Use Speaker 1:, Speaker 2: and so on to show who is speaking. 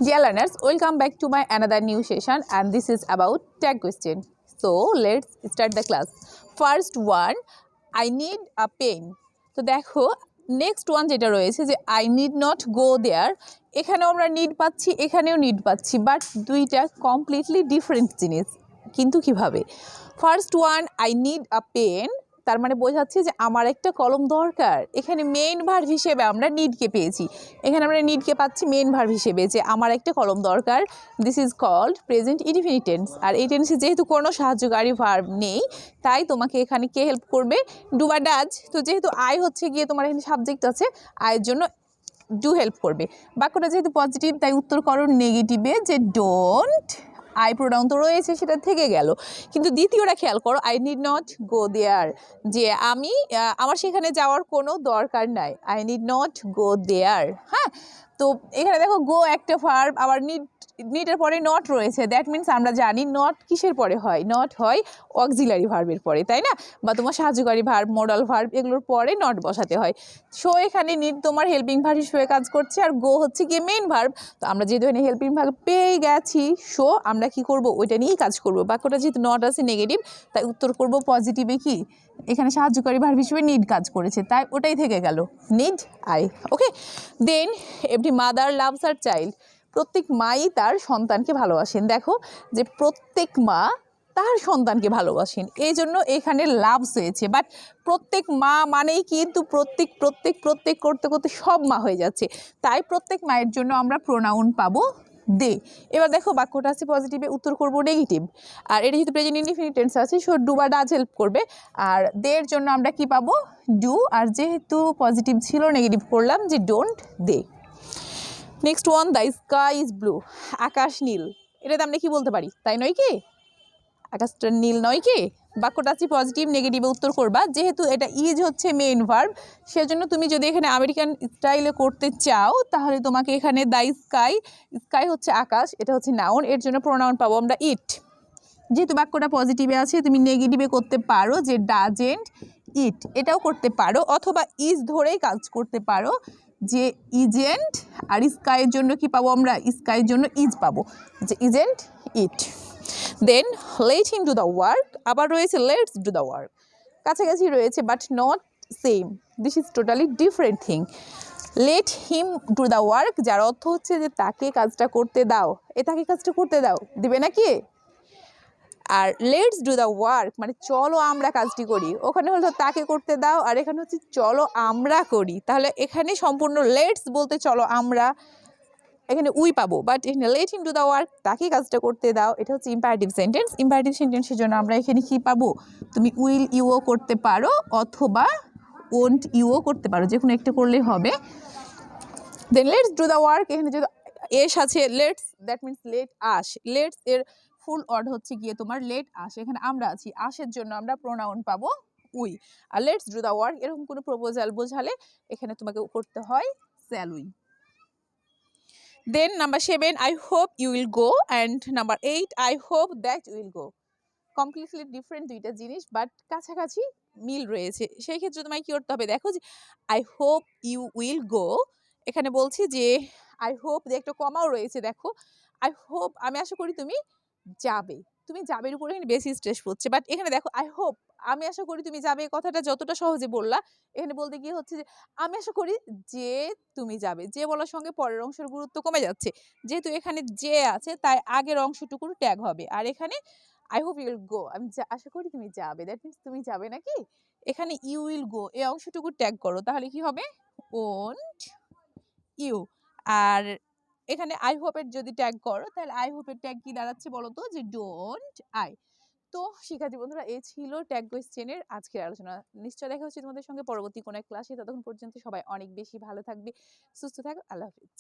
Speaker 1: Dear learners, welcome back to my another new session and this is about tag question. So let's start the class. First one, I need a pen. তো দেখো next one যেটা রয়েছে যে I need not go দেয়ার, এখানেও আমরা need পাচ্ছি এখানেও need পাচ্ছি, বাট দুইটা কমপ্লিটলি ডিফারেন্ট জিনিস। কিন্তু কিভাবে? First one I need a pen, তার মানে বোঝাচ্ছে যে আমার একটা কলম দরকার। এখানে মেইন ভার্ব হিসেবে আমরা নিডকে পেয়েছি, এখানে আমরা নিডকে পাচ্ছি মেইন ভার্ব হিসেবে যে আমার একটা কলম দরকার। This is called present indefinite tense. আর এই টেন্সে যেহেতু কোনো সাহায্যকারী ভার্ব নেই, তাই তোমাকে এখানে কে হেল্প করবে? ডু বা ডাজ। তো যেহেতু আই হচ্ছে গিয়ে তোমার এখানে সাবজেক্ট আছে, আয়ের জন্য ডু হেল্প করবে। বাক্যটা যেহেতু পজিটিভ তাই উত্তর করো নেগেটিভে, যে ডোন্ট। আই প্রোনাউন তো রয়েছে, সেটা থেকে গেল। কিন্তু দ্বিতীয়টা খেয়াল করো, আই নিড নট গো দেয়ার, যে আমার সেখানে যাওয়ার কোনো দরকার নাই। আই নিড নট গো দেয়ার। হ্যাঁ, তো এখানে দেখো গো একটা ভার্ব, আবার নিডের পরে নট রয়েছে। দ্যাট মিনস আমরা জানি নট কিসের পরে হয়? নট হয় অক্সিলারি ভার্বের পরে, তাই না? বা তোমার সাহায্যকারী ভার্ব, মডাল ভার্ব, এগুলোর পরে নট বসাতে হয়। সো এখানে নিড তোমার হেল্পিং ভার্ব হিসেবে কাজ করছে, আর গো হচ্ছে গিয়ে মেইন ভার্ব। তো আমরা যেহেতু এখানে হেল্পিং ভার্ব পেয়ে গেছি, সো আমরা কি করব? ওইটা নিয়েই কাজ করব। বাক্যটা যেহেতু নট আছে নেগেটিভ, তাই উত্তর করব পজিটিভে। কি এখানে সাহায্যকারী ভার্ব হিসেবে নিড কাজ করেছে, তাই ওটাই থেকে গেল, need I. Okay, then every mother loves her child. প্রত্যেক মাই তার সন্তানকে ভালোবাসেন। দেখো যে প্রত্যেক মা তার সন্তানকে ভালোবাসেন, এই জন্য এখানে লাভস হয়েছে। বাট প্রত্যেক মা মানেই কিন্তু প্রত্যেক প্রত্যেক প্রত্যেক করতে করতে সব মা হয়ে যাচ্ছে, তাই প্রত্যেক মায়ের জন্য আমরা প্রোনাউন পাবো দে। এবার দেখো বাক্যটা আছে পজিটিভে, উত্তর করবো নেগেটিভ। আর এটা যেহেতু প্রেজেন্ট ইনডিফিনিট টেন্স আছে, সো ডু বা ডাজ হেল্প করবে। আর দের জন্য আমরা কি পাবো? ডু। আর যেহেতু পজিটিভ ছিল নেগেটিভ করলাম, যে don't they. Next one, the sky is blue. আকাশ নীল। এটাতে আমরা কি বলতে পারি? তাই নয় কি? আকাশটা নীল নয় কি? বাক্যটা আছে পজিটিভ, নেগেটিভে উত্তর করবা। যেহেতু এটা ইজ হচ্ছে মেইন ভার্ব, সেজন্য তুমি যদি এখানে আমেরিকান স্টাইলে করতে চাও, তাহলে তোমাকে এখানে দ্য স্কাই, স্কাই হচ্ছে আকাশ, এটা হচ্ছে নাউন, এর জন্য প্রোনাউন পাবো আমরা ইট। যেহেতু বাক্যটা পজিটিভে আছে, তুমি নেগেটিভে করতে পারো যে ডাজেন্ট ইট, এটাও করতে পারো, অথবা ইজ ধরেই কাজ করতে পারো যে ইজেন্ট। আর স্কাইয়ের জন্য কি পাবো আমরা? স্কাইয়ের জন্য ইজ পাবো, যে isn't it. Then let him do the work, আবার রয়েছে লেটস ডু দ্য ওয়ার্ক। কাছাকাছি রয়েছে but not same, this is totally different thing. Let him do the work, যার অর্থ হচ্ছে যে তাকে কাজটা করতে দাও, তাকে কাজটা করতে দাও, দিবে নাকি? আর লেটস ডু দ্য ওয়ার্ক মানে চলো আমরা কাজটি করি, ওখানে হলো তাকে করতে দাও, আর এখানে হচ্ছে চলো আমরা করি। তাহলে এখানে সম্পূর্ণ লেটস বলতে চলো আমরা, এখানে উই পাবো। বাট এখানে late him do the work, তাকে কাজটা করতে দাও, এটা হচ্ছে ইম্পারেটিভ সেন্টেন্স। ইম্পারেটিভ সেন্টেন্সের জন্য আমরা এখানে কি পাবো? তুমি উইল ইউও করতে পারো, অথবা ওন্ট ইউও করতে পারো, যে কোনো একটা করলেই হবে। Then let's do the work, এখানে যদি এস আছে let's, that means let us. Let's এর ফুল ওয়ার্ড হচ্ছে গিয়ে তোমার লেট আস, এখানে আমরা আছি, আসের জন্য আমরা প্রোনাউন পাবো উই। আর লেটস ডু দ্য ওয়ার্ক এরকম কোনো প্রপোজাল বোঝালে এখানে তোমাকে করতে হয় shall we. Then number 7, I hope you will go, and number 8, I hope that will go. Completely different দুইটা জিনিস, বাট কাছাকাছি মিল রয়েছে। সেই ক্ষেত্রে তোমায় কি করতে হবে? দেখো যে I hope you will go, এখানে বলছি যে আই হোপ, যে একটা কমাও রয়েছে, দেখো আই হোপ আমি আশা করি তুমি যাবে, তুমি যাবের উপরে এখানে বেশি স্ট্রেস পড়ছে। বাট এখানে দেখো আই হোপ আমি আশা করি তুমি যাবে, কথাটা যতটা সহজে বললা, এখানে বলতে গিয়ে হচ্ছে যে আমি আশা করি যে তুমি যাবে। যে বলার সঙ্গে পরের অংশের গুরুত্ব কমে যাচ্ছে। যেহেতু এখানে যে আছে, তাই আগের অংশটুকুর ট্যাগ হবে। আর এখানে I hope you will go, আমি আশা করি তুমি যাবে, দ্যাট মিনস তুমি যাবে নাকি? এখানে ইউ উইল গো এই অংশটুকু ট্যাগ করো, তাহলে কি হবে? Won't you. আর এখানে আই হোপের যদি ট্যাগ করো, তাহলে আই হোপের ট্যাগ কি দাঁড়াচ্ছে বলো তো? যে ডোন্ট আই। তো শিক্ষার্থী বন্ধুরা, এই ছিল ট্যাগ কোয়েশ্চেনের আজকের আলোচনা। নিশ্চয় দেখা হচ্ছে তোমাদের সঙ্গে পরবর্তী কোনো এক ক্লাসে। ততক্ষণ পর্যন্ত সবাই অনেক বেশি ভালো থাকবে, সুস্থ থাকো। আল্লাহ হাফিজ।